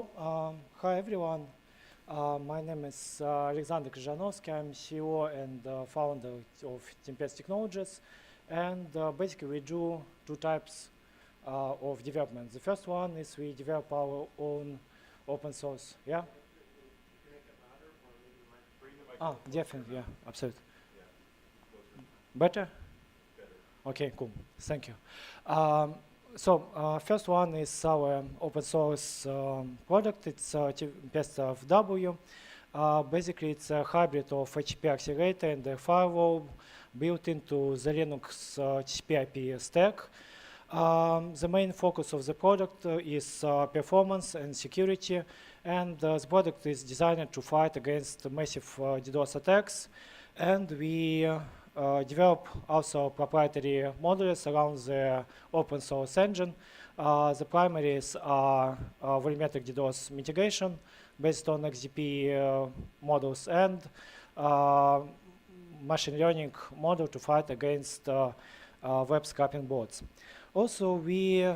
Hi everyone. My name is Alexander Krizhanovsky. I'm CEO and founder of Tempest Technologies. And basically we do two types of development. The first one is we develop our own open source. Yeah? Definitely, yeah, absolutely. Better? Okay, cool. Thank you. First one is our open source product. It's Tempest W. Basically, it's a hybrid of HTTP accelerator and a firewall built into the Linux TCP/IP stack. The main focus of the product is performance and security, and the product is designed to fight against massive DDoS attacks. And we develop also proprietary modules around the open source engine. The primaries are volumetric DDoS mitigation based on XDP models and machine learning model to fight against web scraping bots. Also, we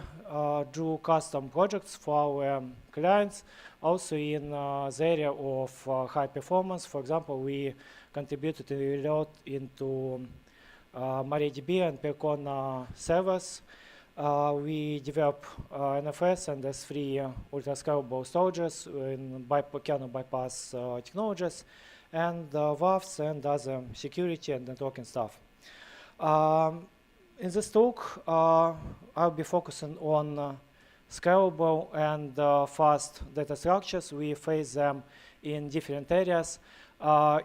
do custom projects for our clients, also in the area of high performance. For example, we contributed a lot into MariaDB and Percona servers. We develop NFS and S3 ultra-scalable storages in kernel bypass technologies, and WAFs and other security and networking stuff. In this talk, I'll be focusing on scalable and fast data structures. We face them in different areas.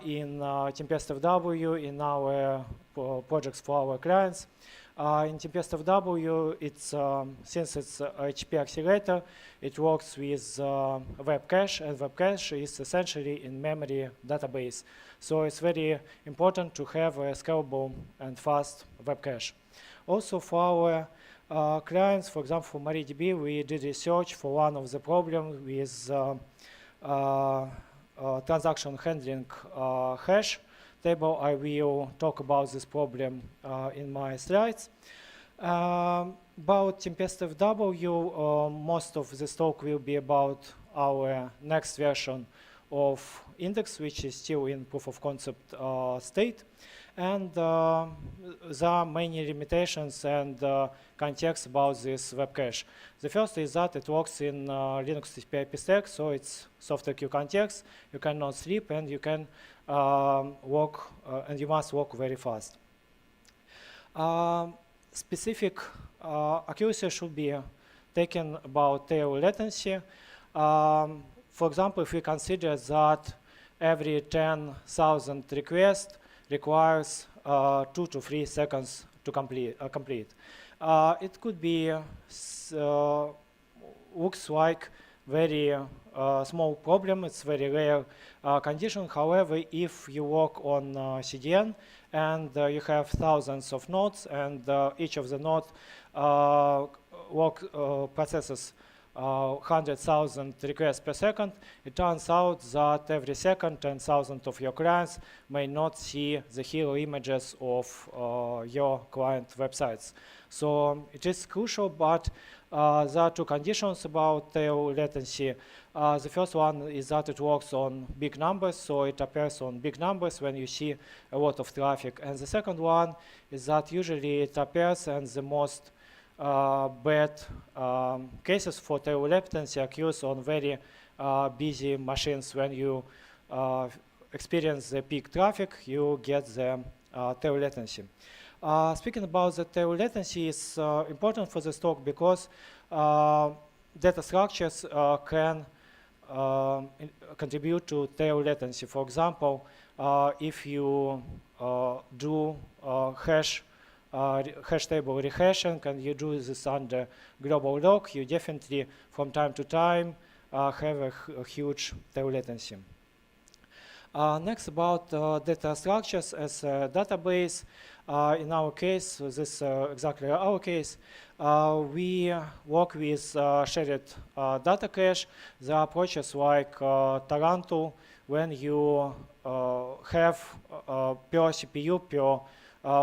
In Tempest W, in our projects for our clients. In Tempest W, since it's a HTTP accelerator, it works with web cache, and web cache is essentially in-memory database. So it's very important to have a scalable and fast web cache. Also for our clients, for example, for MariaDB, we did research for one of the problems with transaction handling hash table. I will talk about this problem in my slides. About Tempest W, most of this talk will be about our next version of index, which is still in proof of concept state. And there are many limitations and context about this web cache. The first is that it works in Linux TCP/IP stack, so it's software queue context. You cannot sleep, and you can work, and you must work very fast. Specific accuracy should be taken about tail latency. For example, if we consider that every 10,000 requests requires 2 to 3 seconds to complete. It could be, looks like very small problem. It's very rare condition. However, if you work on CDN and you have thousands of nodes, and each of the nodes processes 100,000 requests per second, it turns out that every second 10,000 of your clients may not see the hero images of your client websites. So it is crucial, but there are two conditions about tail latency. The first one is that it works on big numbers, so it appears on big numbers when you see a lot of traffic. And the second one is that usually it appears, and the most bad cases for tail latency occurs on very busy machines. When you experience the peak traffic, you get the tail latency. Speaking about the tail latency is important for this talk because data structures can contribute to tail latency. For example, if you do hash table rehashing and you do this under global lock, you definitely from time to time have a huge tail latency. Next, about data structures as a database. In our case, this is exactly our case. We work with shared data cache. There are approaches like Tarantul, when you have per CPU, per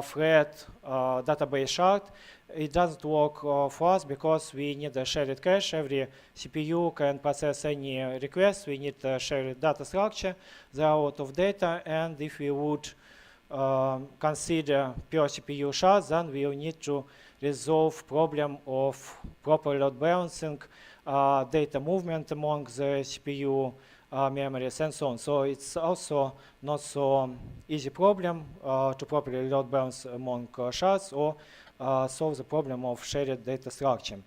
thread database shard, it doesn't work for us because we need a shared cache. Every CPU can process any request. We need a shared data structure. There are a lot of data, and if we would consider pure CPU shards, then we will need to resolve problem of proper load balancing, data movement among the CPU memories, and so on. So it's also not so easy problem to properly load balance among shards or solve the problem of shared data structure.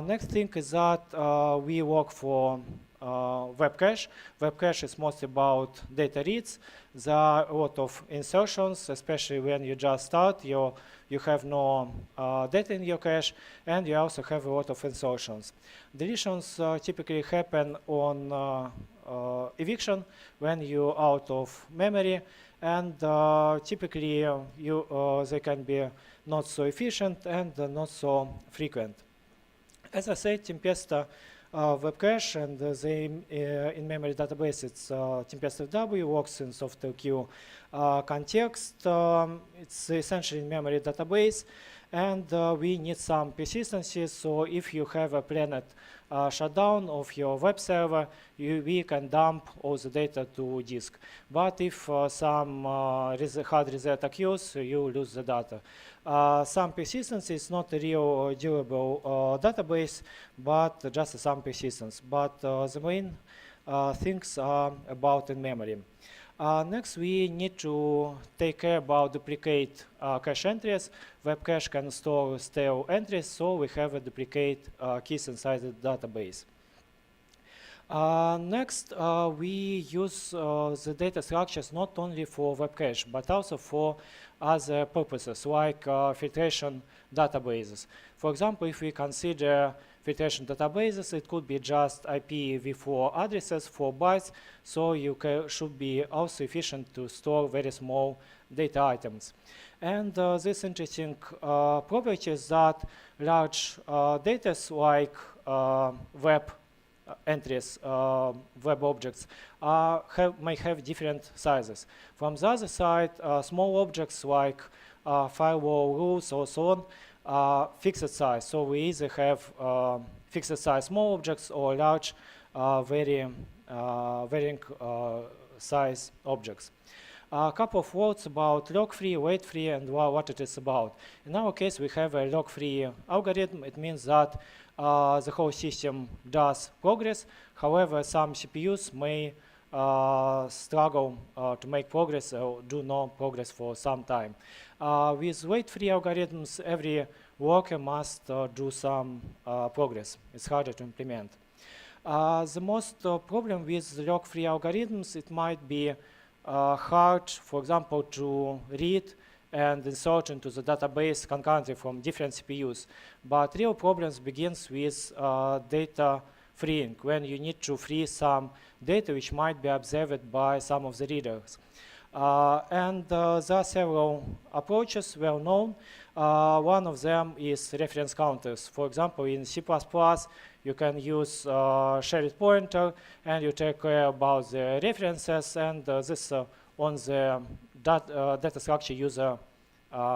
Next thing is that we work for web cache. Web cache is mostly about data reads. There are a lot of insertions, especially when you just start. You have no data in your cache, and you also have a lot of insertions. Deletions typically happen on eviction when you're out of memory, and typically they can be not so efficient and not so frequent. As I said, Tempesta web cache and the in-memory database, it's Tempesta W, works in software queue context. It's essentially in-memory database, and we need some persistency. So if you have a planned shutdown of your web server, we can dump all the data to disk. But if some hard reset occurs, you lose the data. Some persistence is not a real durable database, but just some persistence. But the main things are about in memory. Next, we need to take care about duplicate cache entries. Web cache can store stale entries, so we have a duplicate keys inside the database. Next, we use the data structures not only for web cache, but also for other purposes, like filtration databases. For example, if we consider filtration databases, it could be just IPv4 addresses, 4 bytes, so you should be also efficient to store very small data items. And this interesting property is that large data like web entries, web objects, may have different sizes. From the other side, small objects like firewall rules or so on, fixed size. So we either have fixed size small objects or large, varying size objects. A couple of words about log-free, wait-free, and what it is about. In our case, we have a log-free algorithm. It means that the whole system does progress. However, some CPUs may struggle to make progress or do no progress for some time. With wait-free algorithms, every worker must do some progress. It's harder to implement. The most problem with log-free algorithms, it might be hard, for example, to read and insert into the database concurrently from different CPUs. But real problems begins with data freeing, when you need to free some data which might be observed by some of the readers. And there are several approaches well known. One of them is reference counters. For example, in C++, you can use shared pointer, and you take care about the references, and this on the data structure user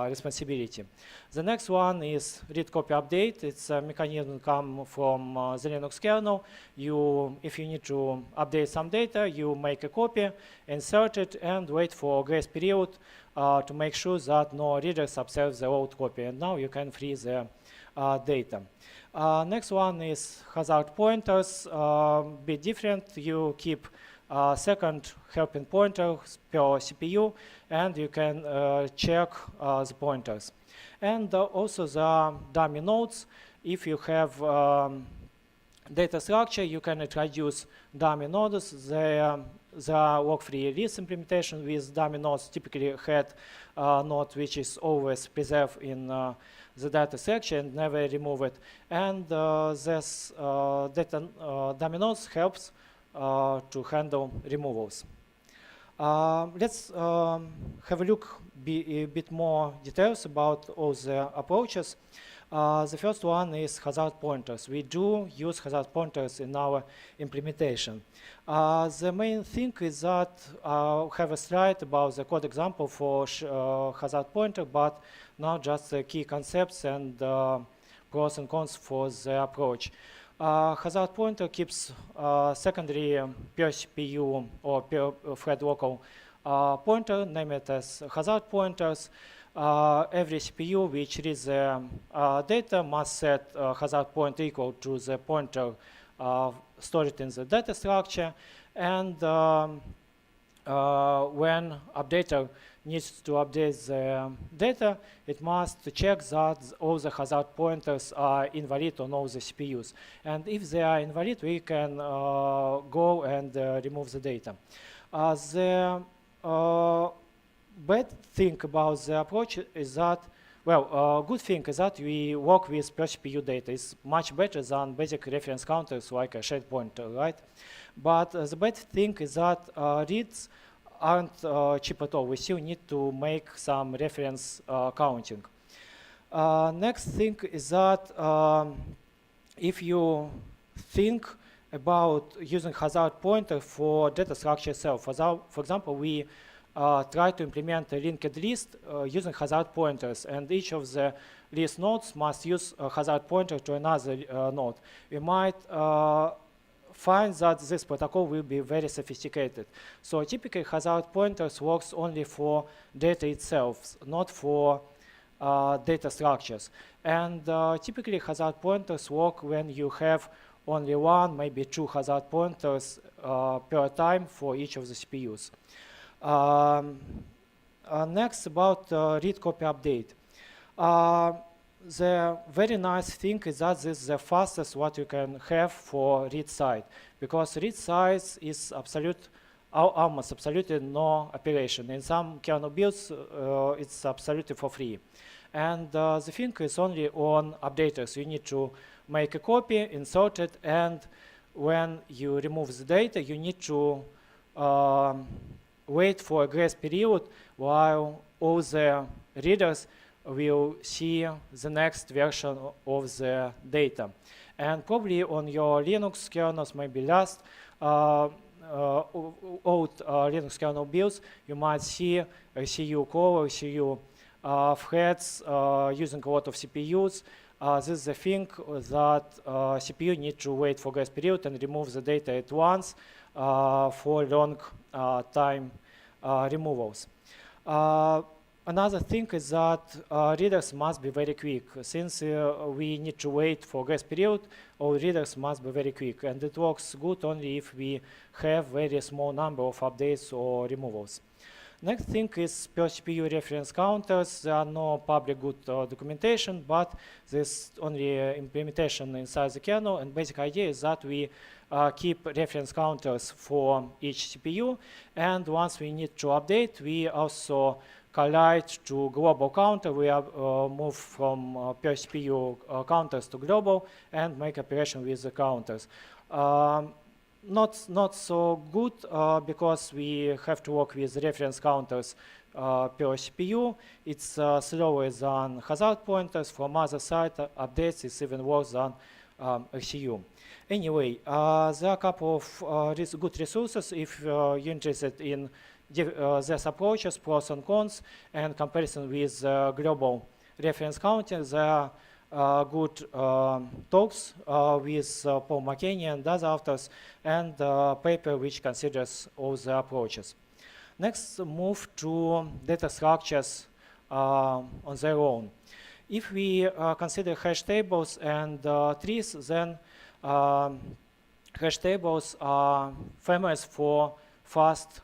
responsibility. The next one is read copy update. It's a mechanism come from the Linux kernel. If you need to update some data, you make a copy, insert it, and wait for a grace period to make sure that no readers observe the old copy. And now you can free the data. Next one is hazard pointers. Bit different. You keep second helping pointer per CPU, and you can check the pointers. And also the dummy nodes. If you have data structure, you can introduce dummy nodes. The log-free release implementation with dummy nodes typically had node which is always preserved in the data structure and never remove it. And this dummy nodes helps to handle removals. Let's have a look a bit more details about all the approaches. The first one is hazard pointers. We do use hazard pointers in our implementation. The main thing is that I have a slide about the code example for hazard pointer, but now just the key concepts and pros and cons for the approach. Hazard pointer keeps secondary per CPU or per thread local pointer, name it as hazard pointers. Every CPU which reads the data must set hazard pointer equal to the pointer stored in the data structure, and when updater needs to update the data, it must check that all the hazard pointers are invalid on all the CPUs. And if they are invalid, we can go and remove the data. The bad thing about the approach is that, well, good thing is that we work with per CPU data. It's much better than basic reference counters like a shared pointer, right? But the bad thing is that reads aren't cheap at all. We still need to make some reference counting. Next thing is that if you think about using hazard pointer for data structure itself, for example, we try to implement a linked list using hazard pointers, and each of the list nodes must use a hazard pointer to another node. We might find that this protocol will be very sophisticated. So typically hazard pointers works only for data itself, not for data structures. And typically hazard pointers work when you have only one, maybe two hazard pointers per time for each of the CPUs. Next, about read copy update. The very nice thing is that this is the fastest what you can have for read side, because read size is almost absolutely no operation. In some kernel builds, it's absolutely for free. And the thing is only on updaters. You need to make a copy, insert it, and when you remove the data, you need to wait for a grace period while all the readers will see the next version of the data. And probably on your Linux kernels, maybe last old Linux kernel builds, you might see a CU core, CU threads using a lot of CPUs. This is the thing that CPU need to wait for grace period and remove the data at once for long time removals. Another thing is that readers must be very quick. Since we need to wait for grace period, all readers must be very quick. And it works good only if we have very small number of updates or removals. Next thing is per CPU reference counters. There are no public good documentation, but there's only implementation inside the kernel. And basic idea is that we keep reference counters for each CPU. And once we need to update, we also collide to global counter. We move from per CPU counters to global and make operation with the counters. Not so good because we have to work with reference counters per CPU. It's slower than hazard pointers. From other side, updates is even worse than RCU. Anyway, there are a couple of good resources if you're interested in these approaches, pros and cons, and comparison with global reference counting. There are good talks with Paul McKinney and other authors, and paper which considers all the approaches. Next, move to data structures on their own. If we consider hash tables and trees, then hash tables are famous for fast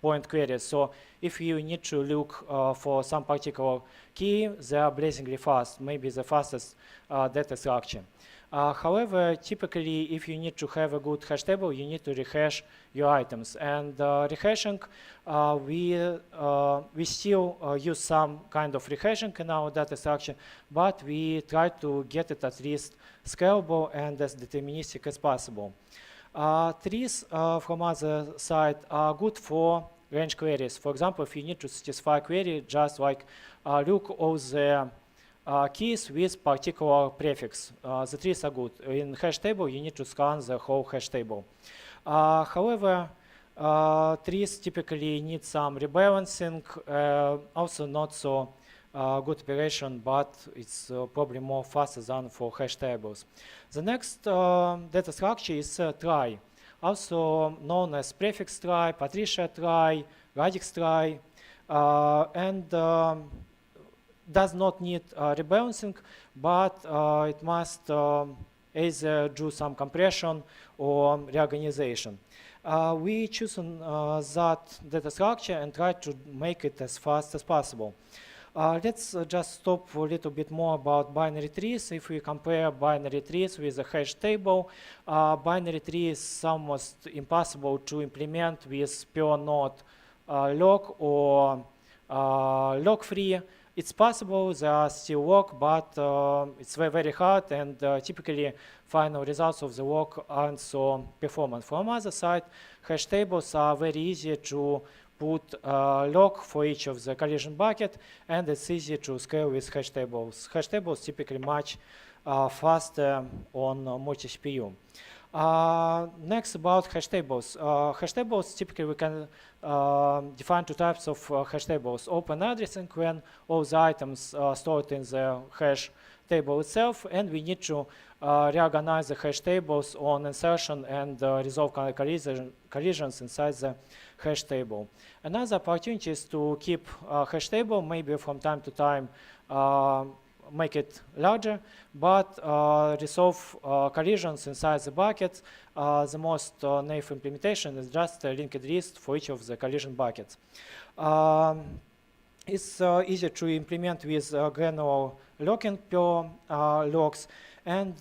point queries. So if you need to look for some particular key, they are blazingly fast, maybe the fastest data structure. However, typically, if you need to have a good hash table, you need to rehash your items. And rehashing, we still use some kind of rehashing in our data structure, but we try to get it at least scalable and as deterministic as possible. Trees from other side are good for range queries. For example, if you need to satisfy query, just like look all the keys with particular prefix. The trees are good. In hash table, you need to scan the whole hash table. However, trees typically need some rebalancing, also not so good operation, but it's probably more faster than for hash tables. The next data structure is trie, also known as prefix trie, partricia trie, radix trie, and does not need rebalancing, but it must either do some compression or reorganization. We choose that data structure and try to make it as fast as possible. Let's just stop a little bit more about binary trees. If we compare binary trees with a hash table, binary tree is almost impossible to implement with per node log or log-free. It's possible, there are still log, but it's very, very hard, and typically final results of the log aren't so performant. From the other side, hash tables are very easy to put log for each of the collision bucket, and it's easy to scale with hash tables. Hash tables typically much faster on multi-CPU. Next, about hash tables. Hash tables, typically we can define two types of hash tables. Open addressing, when all the items are stored in the hash table itself, and we need to reorganize the hash tables on insertion and resolve collisions inside the hash table. Another opportunity is to keep hash table, maybe from time to time make it larger, but resolve collisions inside the buckets. The most naive implementation is just a linked list for each of the collision buckets. It's easier to implement with granular locking per logs, and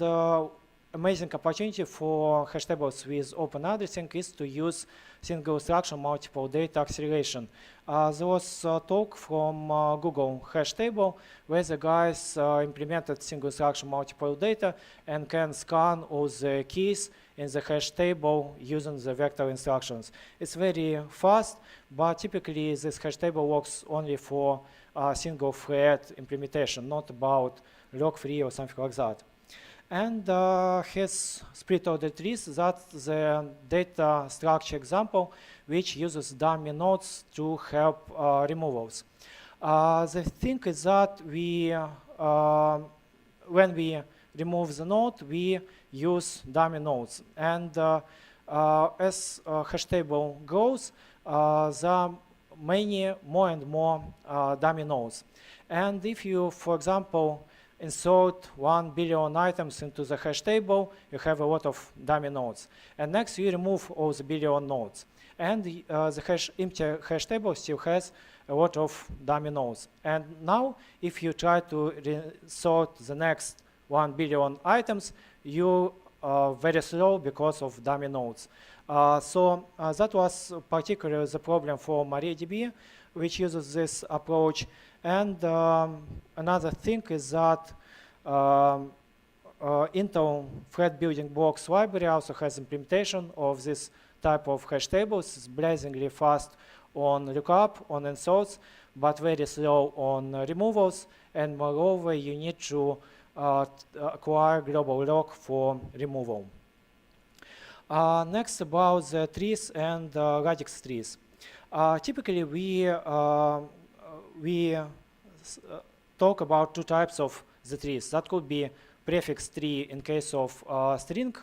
amazing opportunity for hash tables with open addressing is to use single instruction multiple data acceleration. There was a talk from Google hash table where the guys implemented single instruction multiple data and can scan all the keys in the hash table using the vector instructions. It's very fast, but typically this hash table works only for single thread implementation, not about log-free or something like that. And has split order trees. That's the data structure example, which uses dummy nodes to help removals. The thing is that we, when we remove the node, we use dummy nodes. And as hash table grows, there are many more and more dummy nodes. And if you, for example, insert 1 billion items into the hash table, you have a lot of dummy nodes. And next, you remove all the billion nodes. And the empty hash table still has a lot of dummy nodes. And now, if you try to insert the next 1 billion items, you are very slow because of dummy nodes. So that was particularly the problem for MariaDB, which uses this approach. And another thing is that Intel thread building blocks library also has implementation of this type of hash tables. It's blazingly fast on lookup, on inserts, but very slow on removals. And moreover, you need to acquire global lock for removal. Next, about the trees and radix trees. Typically, we talk about two types of the trees. That could be prefix tree in case of string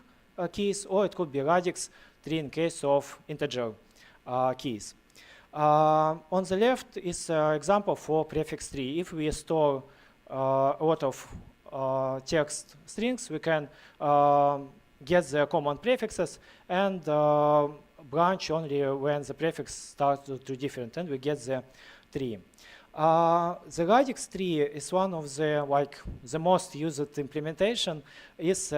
keys, or it could be radix tree in case of integer keys. On the left is an example for prefix tree. If we store a lot of text strings, we can get the common prefixes and branch only when the prefix starts to different, and we get the tree. The radix tree is one of the most used implementation. Is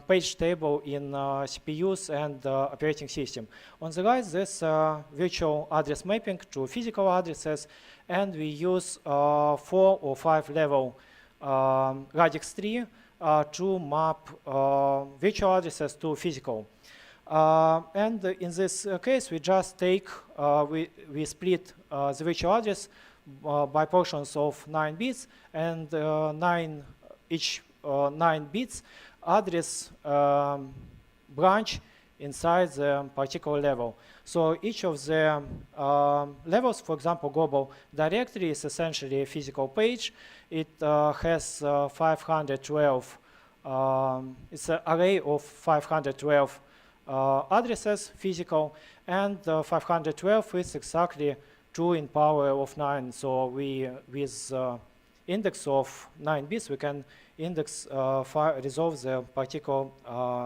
page table in CPUs and operating system. On the right, there's virtual address mapping to physical addresses, and we use 4 or 5 level radix tree to map virtual addresses to physical. And in this case, we just take, we split the virtual address by portions of 9 bits, and each 9 bits address branch inside the particular level. So each of the levels, for example, global directory is essentially a physical page. It has 512, it's an array of 512 addresses, physical, and 512 is exactly 2 in power of 9. So with index of 9 bits, we can resolve the particular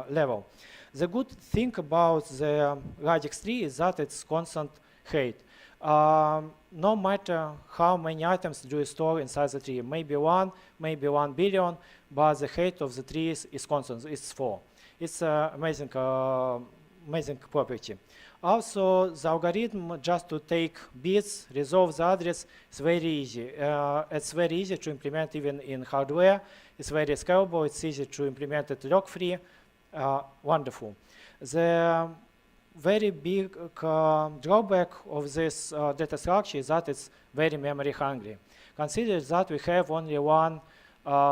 level. The good thing about the radix tree is that it's constant height. No matter how many items do you store inside the tree, maybe 1, maybe 1 billion, but the height of the tree is constant, it's 4. It's an amazing property. Also, the algorithm just to take bits, resolve the address, is very easy. It's very easy to implement even in hardware. It's very scalable. It's easy to implement it log-free. Wonderful. The very big drawback of this data structure is that it's very memory hungry. Consider that we have only one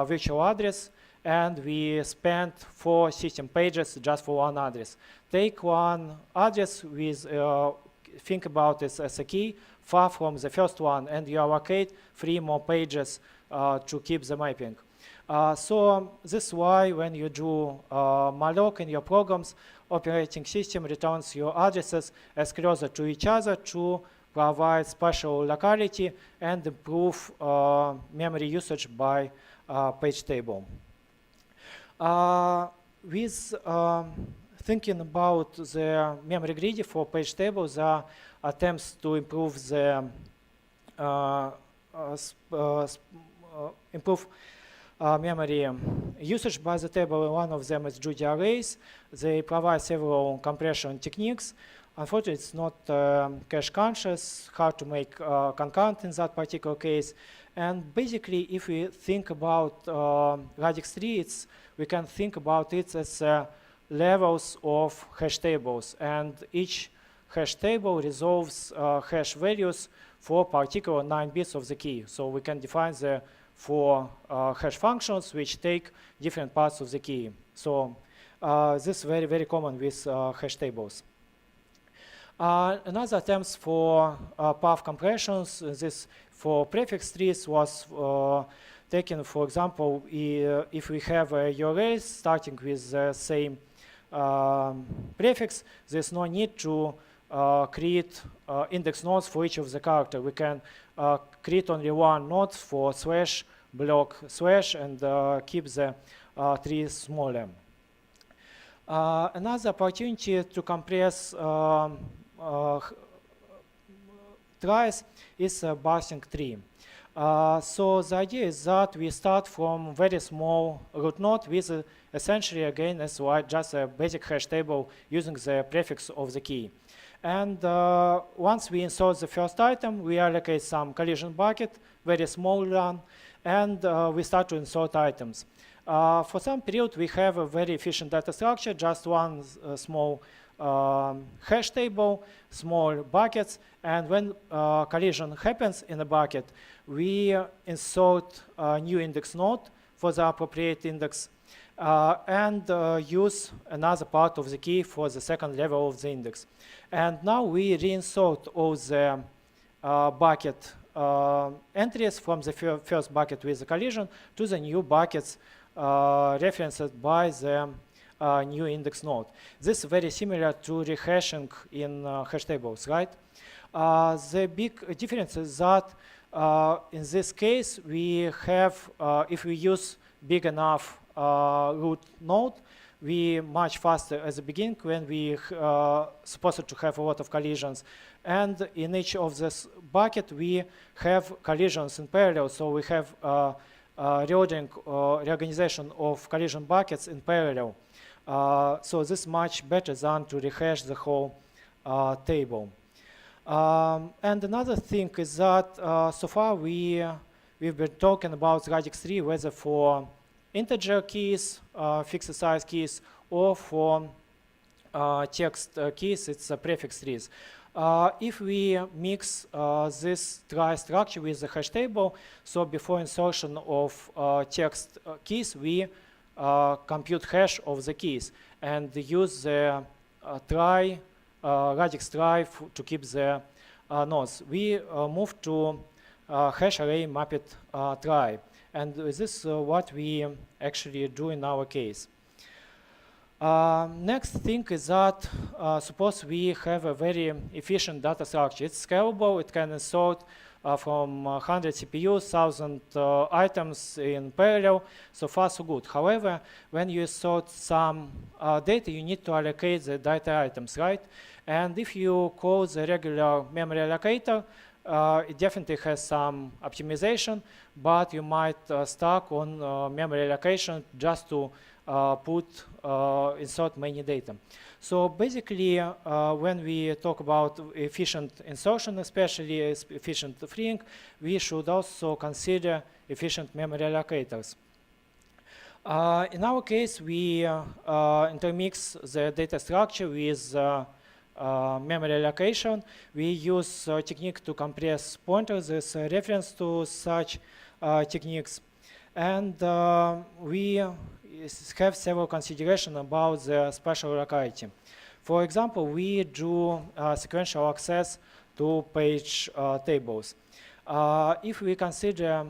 virtual address, and we spent 4 system pages just for one address. Take one address with, think about it as a key, far from the first one, and you allocate 3 more pages to keep the mapping. So this is why when you do malloc in your programs, operating system returns your addresses as closer to each other to provide spatial locality and improve memory usage by page table. With thinking about the memory greedy for page tables, are attempts to improve the memory usage by the table. One of them is Judy arrays. They provide several compression techniques. Unfortunately, it's not cache conscious, hard to make concurrent in that particular case. And basically, if we think about radix tree, we can think about it as levels of hash tables. And each hash table resolves hash values for particular 9 bits of the key. So we can define the 4 hash functions which take different parts of the key. So this is very, very common with hash tables. Another attempt for path compressions, this for prefix trees was taken, for example, if we have arrays starting with the same prefix, there's no need to create index nodes for each of the characters. We can create only one node for slash, block, slash, and keep the tree smaller. Another opportunity to compress tries is a bursting tree. So the idea is that we start from very small root node with essentially again as just a basic hash table using the prefix of the key. And once we insert the first item, we allocate some collision bucket, very small one, and we start to insert items. For some period, we have a very efficient data structure, just one small hash table, small buckets, and when collision happens in a bucket, we insert a new index node for the appropriate index and use another part of the key for the second level of the index. And now we reinsert all the bucket entries from the first bucket with the collision to the new buckets referenced by the new index node. This is very similar to rehashing in hash tables, right? The big difference is that in this case, we have, if we use big enough root node, we much faster at the beginning when we supposed to have a lot of collisions. And in each of this bucket, we have collisions in parallel. So we have reorganization of collision buckets in parallel. So this is much better than to rehash the whole table. And another thing is that so far we've been talking about radix tree, whether for integer keys, fixed size keys, or for text keys, it's prefix trees. If we mix this trie structure with the hash table, so before insertion of text keys, we compute hash of the keys and use the trie, radix trie to keep the nodes. We move to hash array mapped trie, and this is what we actually do in our case. Next thing is that suppose we have a very efficient data structure. It's scalable. It can insert from 100 CPUs, 1,000 items in parallel. So far, so good. However, when you insert some data, you need to allocate the data items, right? And if you call the regular memory allocator, it definitely has some optimization, but you might stuck on memory allocation just to insert many data. So basically, when we talk about efficient insertion, especially efficient freeing, we should also consider efficient memory allocators. In our case, we intermix the data structure with memory allocation. We use a technique to compress pointers as a reference to such techniques. And we have several considerations about the spatial locality. For example, we do sequential access to page tables. If we consider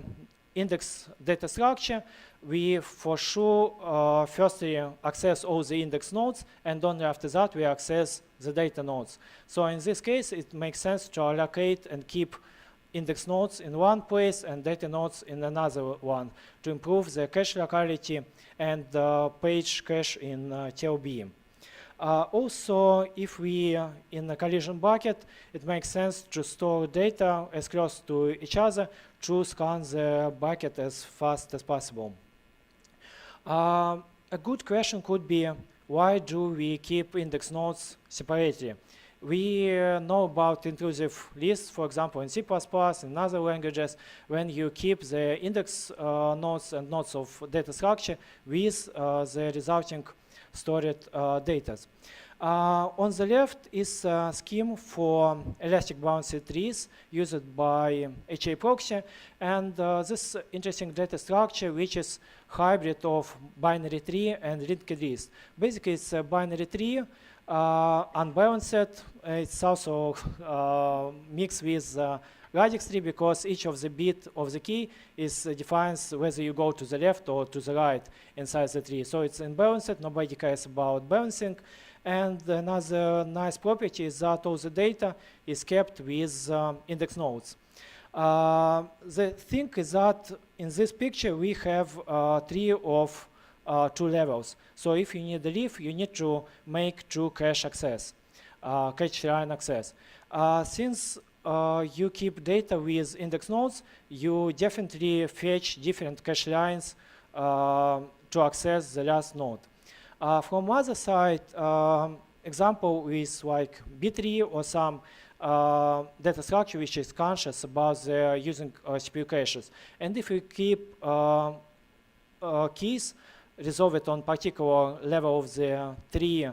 index data structure, we for sure firstly access all the index nodes, and only after that we access the data nodes. So in this case, it makes sense to allocate and keep index nodes in one place and data nodes in another one to improve the cache locality and page cache in TLB. Also, if we in a collision bucket, it makes sense to store data as close to each other to scan the bucket as fast as possible. A good question could be, why do we keep index nodes separately? We know about intrusive lists, for example, in C++, in other languages, when you keep the index nodes and nodes of data structure with the resulting stored data. On the left is a scheme for elastic bouncy trees used by HA proxy, and this interesting data structure, which is hybrid of binary tree and linked list. Basically, it's a binary tree, unbalanced. It's also mixed with radix tree because each of the bit of the key is defines whether you go to the left or to the right inside the tree. So it's unbalanced. Nobody cares about balancing. And another nice property is that all the data is kept with index nodes. The thing is that in this picture we have a tree of 2 levels. So if you need a leaf, you need to make 2 cache access, cache line access. Since you keep data with index nodes, you definitely fetch different cache lines to access the last node. From other side, example is like B-tree or some data structure which is conscious about using CPU caches. And if we keep keys resolved on particular level of the tree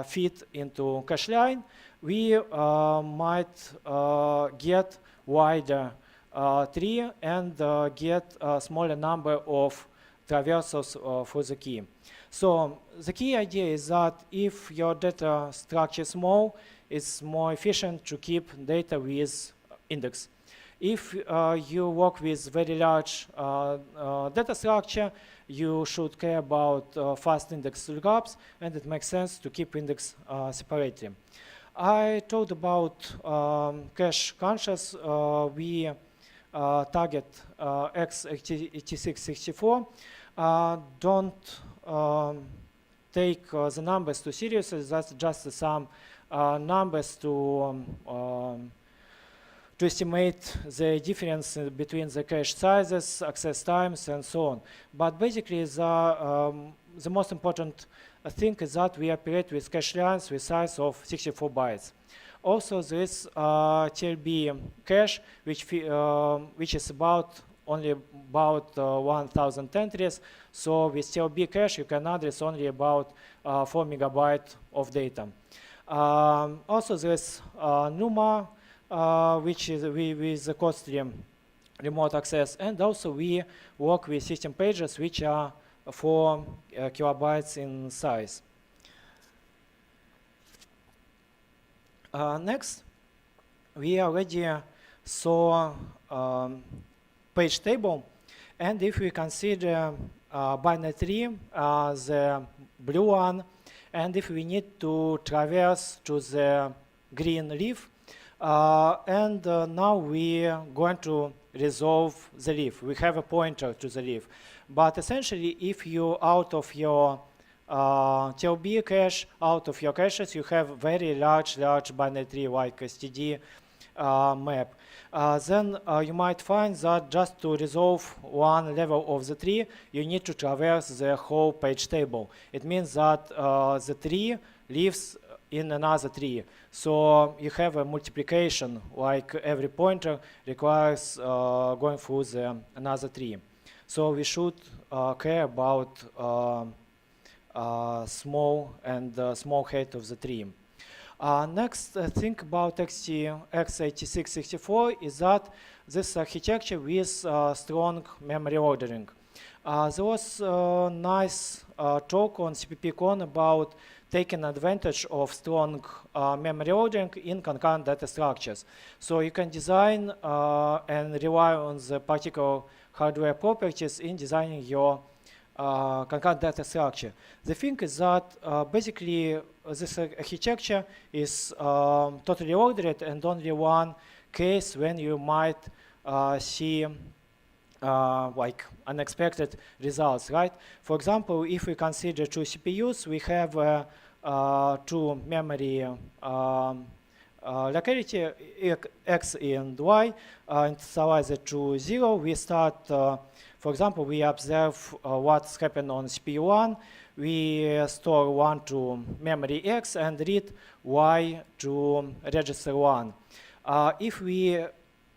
fit into cache line, we might get wider tree and get a smaller number of traversals for the key. So the key idea is that if your data structure is small, it's more efficient to keep data with index. If you work with very large data structure, you should care about fast index lookups, and it makes sense to keep index separately. I talked about cache conscious. We target x86-64. Don't take the numbers too seriously. That's just some numbers to estimate the difference between the cache sizes, access times, and so on. But basically, the most important thing is that we operate with cache lines with size of 64 bytes. Also, there is TLB cache, which is only about 1,000 entries. So with TLB cache, you can address only about 4 megabytes of data. Also, there's NUMA, which is with the costly remote access, and also we work with system pages which are 4 kilobytes in size. Next, we already saw page table, and if we consider binary tree, the blue one, and if we need to traverse to the green leaf, and now we are going to resolve the leaf. We have a pointer to the leaf. But essentially, if you out of your TLB cache, out of your caches, you have very large binary tree like STD map. Then you might find that just to resolve one level of the tree, you need to traverse the whole page table. It means that the tree lives in another tree. So you have a multiplication, like every pointer requires going through another tree. So we should care about small height of the tree. Next thing about x86-64 is that this architecture with strong memory ordering. There was a nice talk on CPPCon about taking advantage of strong memory ordering in concurrent data structures. So you can design and rely on the particular hardware properties in designing your concurrent data structure. The thing is that basically this architecture is totally ordered, and only one case when you might see like unexpected results, right? For example, if we consider 2 CPUs, we have 2 memory locality X and Y, initialize to 0. We start, for example, we observe what's happened on CPU 1. We store 1 to memory X and read Y to register 1. If we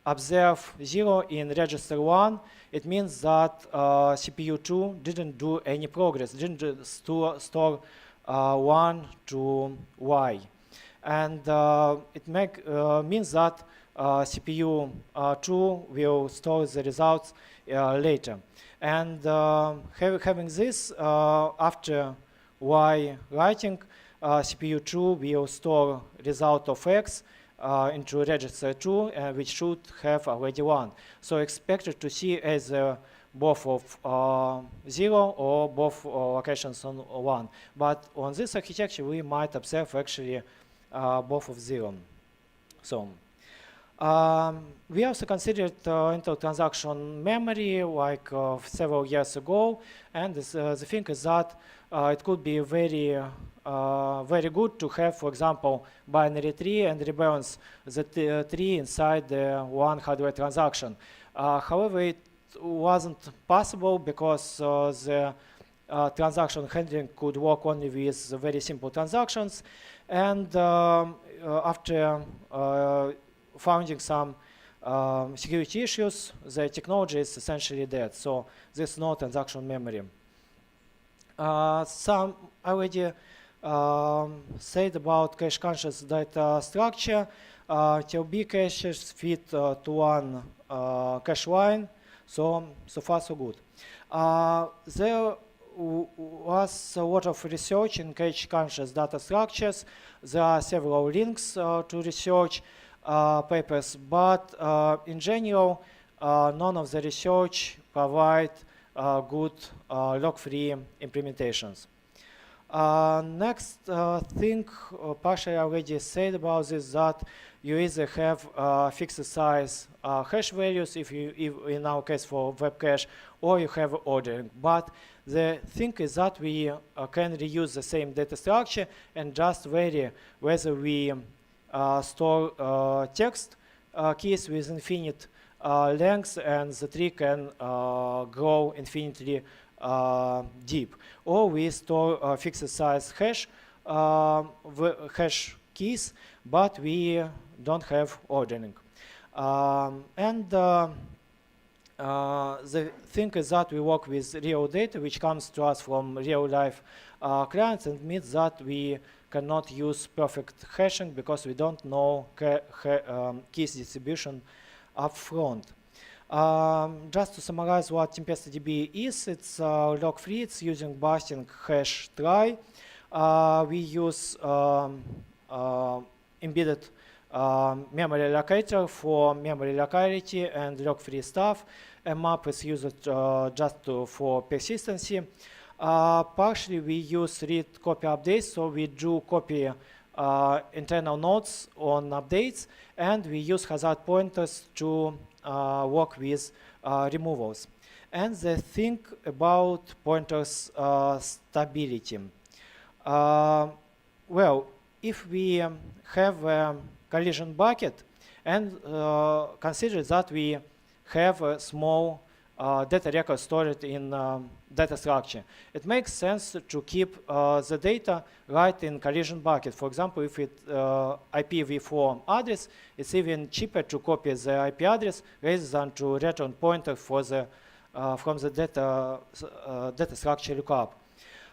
observe 0 in register 1, it means that CPU 2 didn't do any progress, didn't store 1 to Y. And it means that CPU 2 will store the results later. And having this, after Y writing, CPU 2 will store result of X into register 2, which should have already 1. So expected to see either both of 0 or both locations on 1. But on this architecture, we might observe actually both of 0. So we also considered Intel transaction memory like several years ago, and the thing is that it could be very good to have, for example, binary tree and rebalance the tree inside the one hardware transaction. However, it wasn't possible because the transaction handling could work only with very simple transactions, and after finding some security issues, the technology is essentially dead. So there's no transaction memory. Some already said about cache-conscious data structure. TLB caches fit to one cache line, so far so good. There was a lot of research in cache-conscious data structures. There are several links to research papers, but in general, none of the research provide good log-free implementations. Next thing, partially already said about this, that you either have fixed size hash values, if in our case for web cache, or you have ordering. But the thing is that we can reuse the same data structure and just vary whether we store text keys with infinite length, and the tree can grow infinitely deep, or we store fixed size hash keys, but we don't have ordering. And the thing is that we work with real data, which comes to us from real life clients, and means that we cannot use perfect hashing because we don't know keys distribution up front. Just to summarize what TempestaDB is, it's log-free, it's using bursting Hash Trie. We use embedded memory allocator for memory locality and log-free stuff. A map is used for persistency. Partially, we use read copy updates, so we do copy internal nodes on updates, and we use hazard pointers to work with removals. And the thing about pointers stability. Well, if we have a collision bucket and consider that we have a small data record stored in data structure, it makes sense to keep the data right in collision bucket. For example, if it's IPv4 address, it's even cheaper to copy the IP address rather than to return pointer for the from the data structure lookup.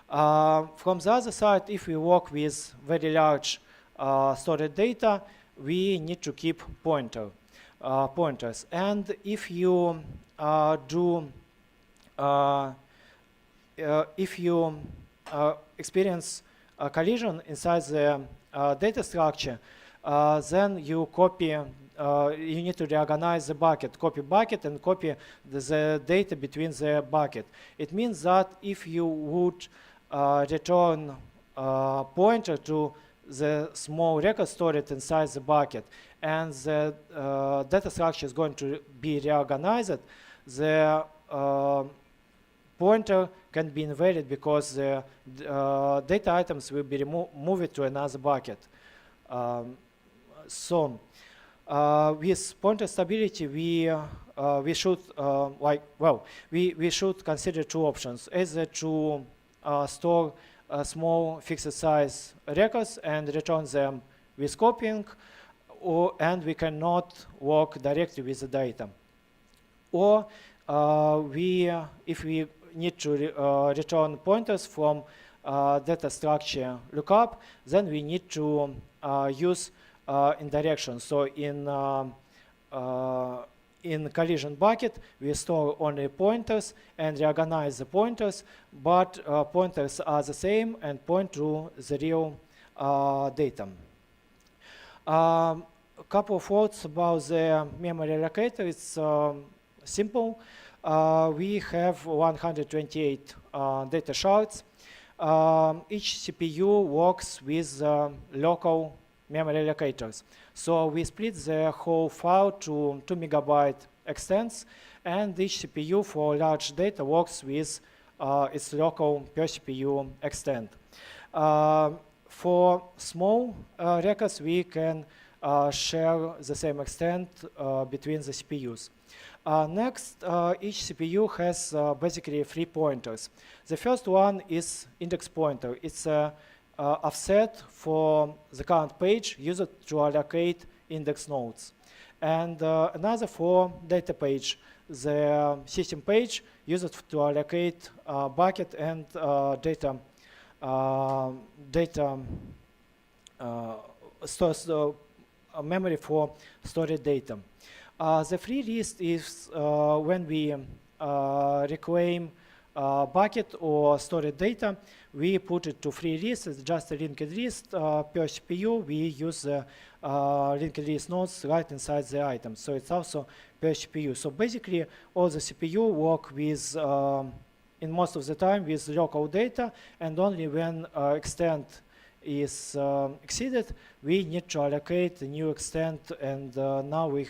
From the other side, if we work with very large stored data, we need to keep pointers. And if you experience a collision inside the data structure, then you copy. You need to reorganize the bucket, copy bucket, and copy the data between the bucket. It means that if you would return pointer to the small record stored inside the bucket, and the data structure is going to be reorganized, the pointer can be invalid because the data items will be moved to another bucket. With pointer stability, we should we should consider two options: either to store small fixed size records and return them with copying, and we cannot work directly with the data. Or if we need to return pointers from data structure lookup, then we need to use indirection. So in collision bucket, we store only pointers and reorganize the pointers, but pointers are the same and point to the real data. A couple of words about the memory allocator. It's simple. We have 128 data shards. Each CPU works with local memory allocators. So we split the whole file to 2 MB extents, and each CPU for large data works with its local per CPU extent. For small records, we can share the same extent between the CPUs. Next, each CPU has basically 3 pointers. The first one is index pointer. It's a offset for the current page used to allocate index nodes. And another for data page, the system page used to allocate bucket and memory for stored data. The free list is when we reclaim bucket or stored data, we put it to free list. It's just a linked list per CPU. We use the linked list nodes right inside the item. So it's also per CPU. So basically, all the CPU work with, in most of the time, with local data, and only when extent is exceeded, we need to allocate a new extent, and now we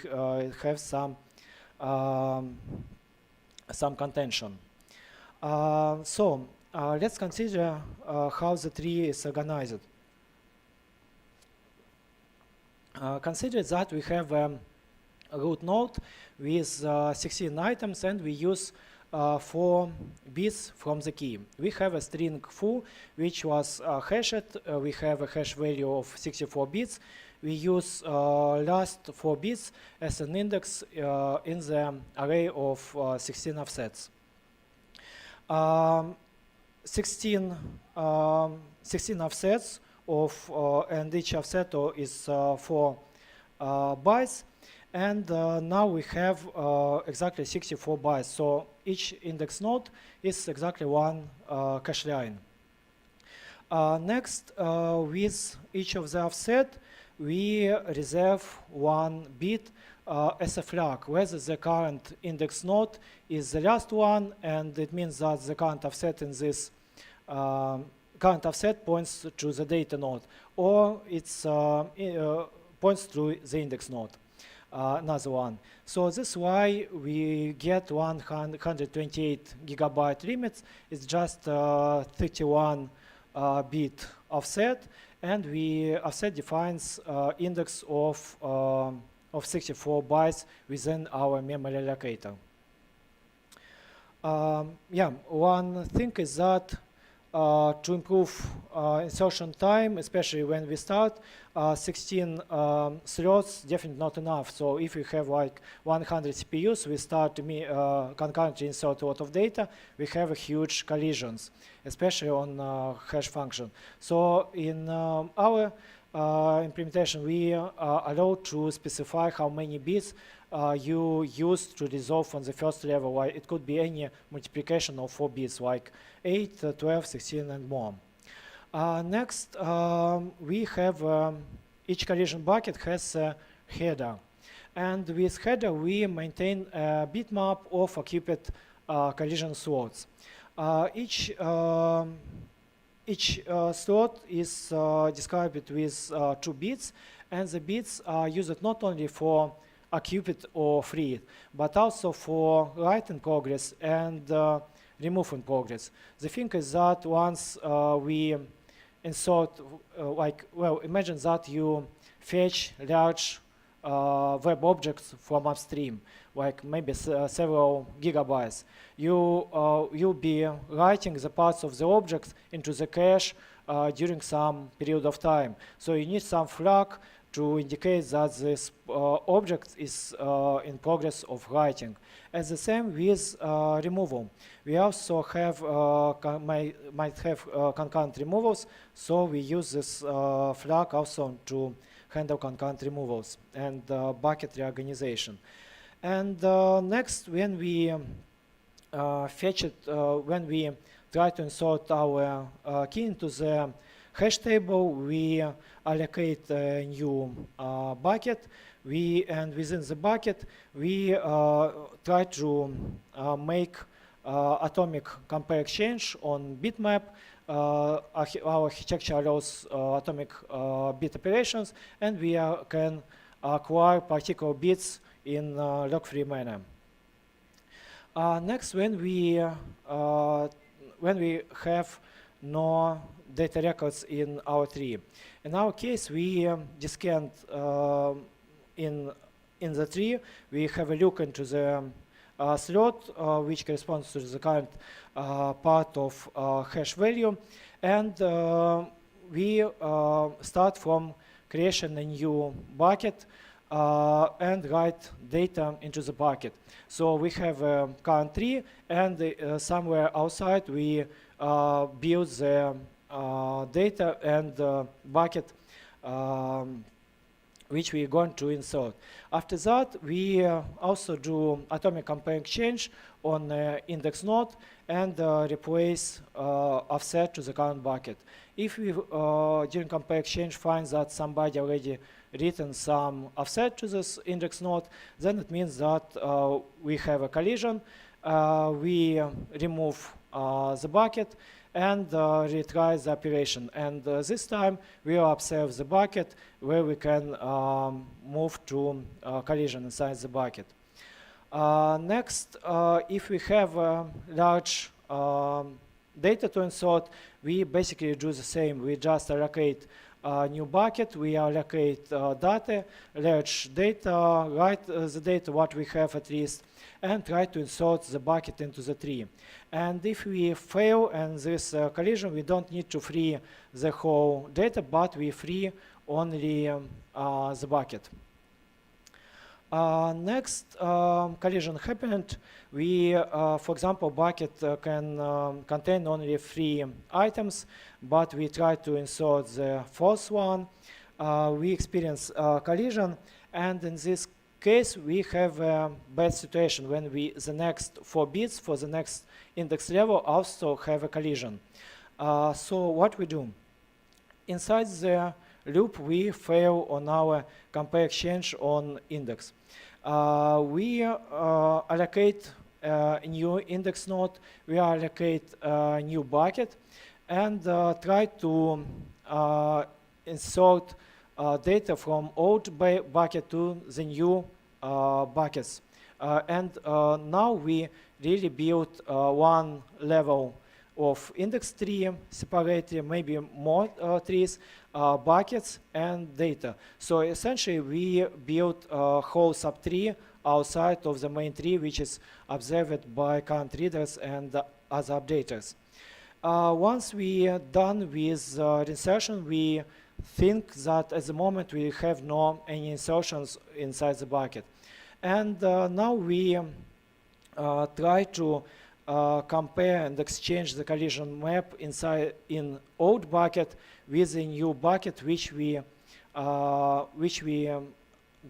have some contention. Let's consider how the tree is organized. Consider that we have a root node with 16 items, and we use 4 bits from the key. We have a string foo, which was hashed. We have a hash value of 64 bits. We use last 4 bits as an index in the array of 16 offsets. 16 offsets of and each offset is 4 bytes. And now we have exactly 64 bytes. So each index node is exactly one cache line. Next, with each of the offset, we reserve 1 bit as a flag, whether the current index node is the last one, and it means that the current offset in this current offset points to the data node, or it's points to the index node, another one. So this is why we get 128 gigabyte limits. It's just 31 bit offset, and offset defines index of 64 bytes within our memory allocator. Yeah, one thing is that to improve insertion time, especially when we start, 16 slots definitely not enough. So if we have like 100 CPUs, we start to concurrently insert a lot of data, we have huge collisions, especially on hash function. So in our implementation, we are allowed to specify how many bits you use to resolve on the first level. Like it could be any multiplication of 4 bits, like 8, 12, 16, and more. Next, we have each collision bucket has a header. And with header, we maintain a bitmap of occupied collision slots. Each slot is described with 2 bits, and the bits are used not only for occupied or freed, but also for write in progress and remove in progress. The thing is that once we insert, imagine that you fetch large web objects from upstream, like maybe several gigabytes. You'll be writing the parts of the object into the cache during some period of time. So you need some flag to indicate that this object is in progress of writing. And the same with removal. We also have might have concurrent removals, so we use this flag also to handle concurrent removals and bucket reorganization. And next, when we fetch it, when we try to insert our key into the hash table, we allocate a new bucket. And within the bucket, we try to make atomic compare exchange on bitmap. Our architecture allows atomic bit operations, and we can acquire particular bits in lock-free manner. Next, when we have no data records in our tree. In our case, we descant in the tree. We have a look into the slot, which corresponds to the current part of hash value, and we start from creation a new bucket and write data into the bucket. So we have a current tree, and somewhere outside we build the data and bucket which we are going to insert. After that, we also do atomic compare exchange on index node and replace offset to the current bucket. If we, during compare exchange, find that somebody already written some offset to this index node, then it means that we have a collision. We remove the bucket and retry the operation. And this time we will observe the bucket where we can move to collision inside the bucket. Next, if we have a large data to insert, we basically do the same. We just allocate a new bucket, we allocate data, large data, write the data what we have at least, and try to insert the bucket into the tree. And if we fail in this collision, we don't need to free the whole data, but we free only the bucket. Next collision happened. We, for example, bucket can contain only 3 items, but we try to insert the 4th one. We experience collision, and in this case, we have a bad situation when the next 4 bits for the next index level also have a collision. So what we do? Inside the loop, we fail on our compare exchange on index. We allocate a new index node, we allocate a new bucket, and try to insert data from old bucket to the new buckets. And now we really build one level of index tree, separate maybe more trees, buckets, and data. So essentially, we build a whole subtree outside of the main tree, which is observed by current readers and other updaters. Once we are done with insertion, we think that at the moment we have no any insertions inside the bucket. And now we try to compare and exchange the collision map inside in old bucket with a new bucket which we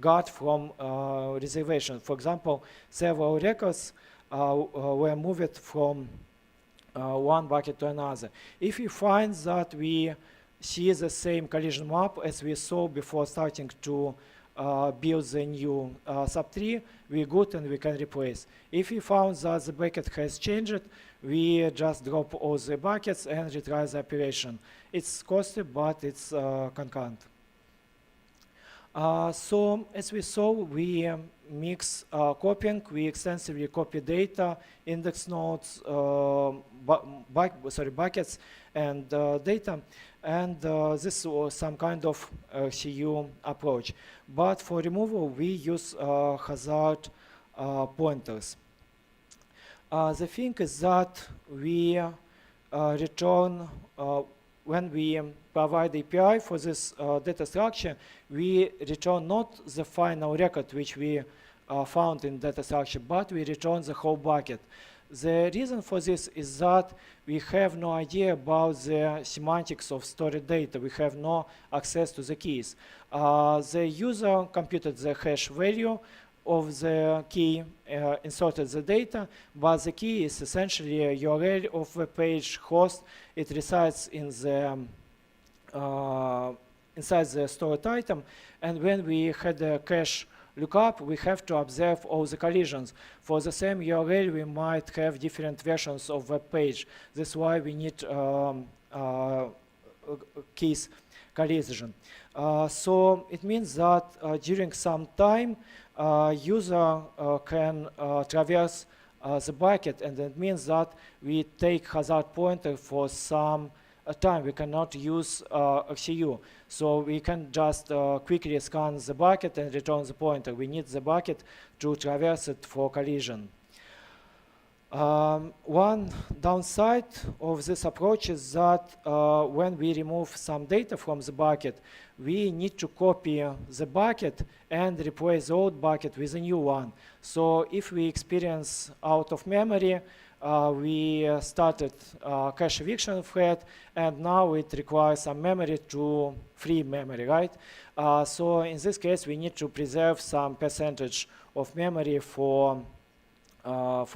got from reservation. For example, several records were moved from one bucket to another. If we find that we see the same collision map as we saw before starting to build the new subtree, we're good and we can replace. If we found that the bucket has changed, we just drop all the buckets and retry the operation. It's costly, but it's concurrent. So as we saw, we mix copying. We extensively copy data, index nodes, buckets, and data. And this was some kind of CU approach. But for removal, we use hazard pointers. The thing is that we return, when we provide API for this data structure, we return not the final record which we found in data structure, but we return the whole bucket. The reason for this is that we have no idea about the semantics of stored data. We have no access to the keys. The user computed the hash value of the key, inserted the data, but the key is essentially a URL of the page host. It resides in the inside the stored item, and when we had a cache lookup, we have to observe all the collisions. For the same URL, we might have different versions of web page. That's why we need keys collision. So it means that during some time, user can traverse the bucket, and it means that we take hazard pointer for some time. We cannot use XCU. So we can just quickly scan the bucket and return the pointer. We need the bucket to traverse it for collision. One downside of this approach is that when we remove some data from the bucket, we need to copy the bucket and replace the old bucket with a new one. So if we experience out of memory, we started cache eviction thread, and now it requires some memory to free memory, right? So in this case, we need to preserve some percentage of memory for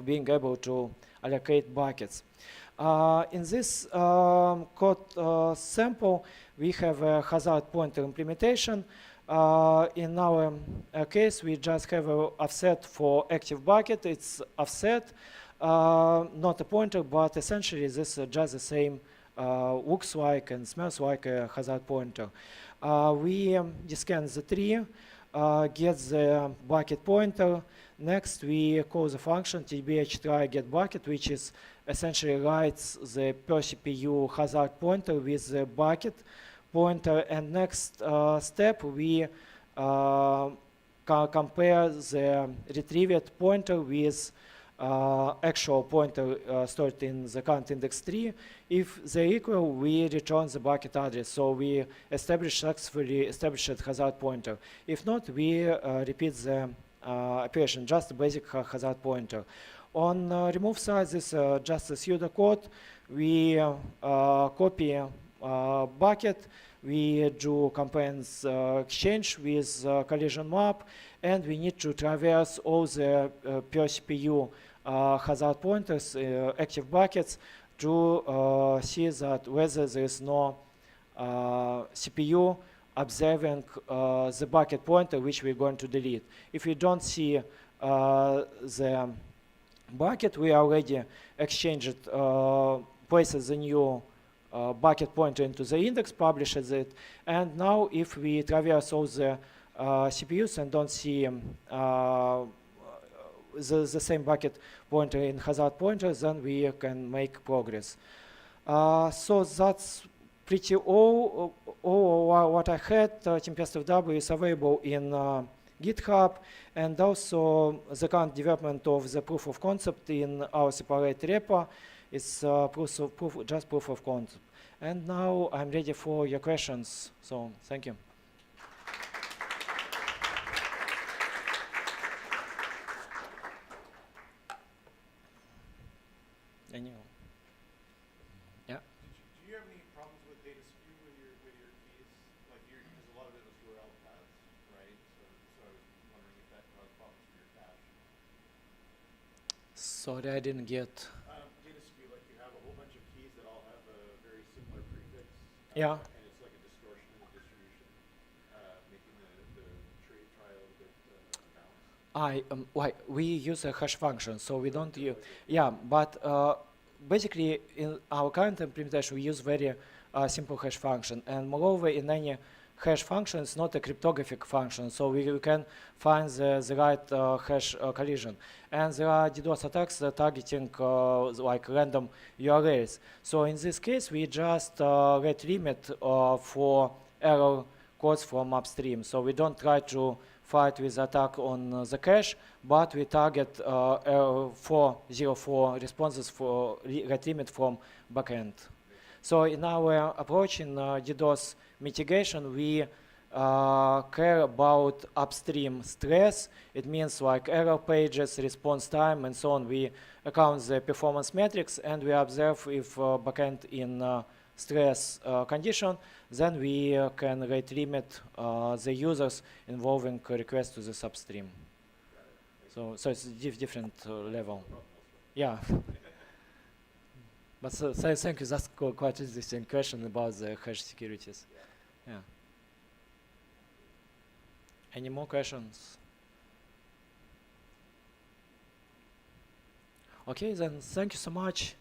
being able to allocate buckets. In this code sample, we have a hazard pointer implementation. In our case, we just have an offset for active bucket. It's offset. Not a pointer, but essentially this is just the same, looks like and smells like a hazard pointer. We descan the tree, get the bucket pointer. Next, we call the function tbh_try get bucket, which is essentially writes the per CPU hazard pointer with the bucket pointer. And next step, we compare the retrieved pointer with actual pointer stored in the current index tree. If they're equal, we return the bucket address. So we successfully established hazard pointer. If not, we repeat the operation, just a basic hazard pointer. On remove side, this just a pseudocode. We copy bucket, we do components exchange with collision map, and we need to traverse all the per CPU hazard pointers, active buckets, to see that whether there is no CPU observing the bucket pointer which we're going to delete. If we don't see the bucket, we already exchanged, places the new bucket pointer into the index, publishes it, and now if we traverse all the CPUs and don't see the same bucket pointer in hazard pointer, then we can make progress. So that's pretty all what I had. TeamPestFW is available in GitHub, and also the current development of the proof of concept in our separate repo is just proof of concept. And now I'm ready for your questions. So thank you. Yeah. Do you have any problems with data skew with your keys? Like because a lot of it was URL paths, right? So I was wondering if that caused problems for your cache. Sorry, I didn't get. Data skew, like you have a whole bunch of keys that all have a very similar prefix. Yeah. And it's like a distortion in the distribution, making the tree try a little bit balanced. We use a hash function, so we don't use. Yeah, but basically in our current implementation we use very simple hash function, and moreover in any hash function it's not a cryptographic function, so we can find the right hash collision. And there are DDoS attacks that targeting like random URLs. So in this case we just rate limit for error codes from upstream. So we don't try to fight with attack on the cache, but we target 404 responses for rate limit from backend. So in our approach in DDoS mitigation, we care about upstream stress. It means like error pages, response time, and so on. We account the performance metrics, and we observe if backend in stress condition, then we can rate limit the users involving requests to the substream. So it's different level. Yeah. But thank you. That's quite interesting question about the hash securities. Yeah. Any more questions? Okay, then thank you so much.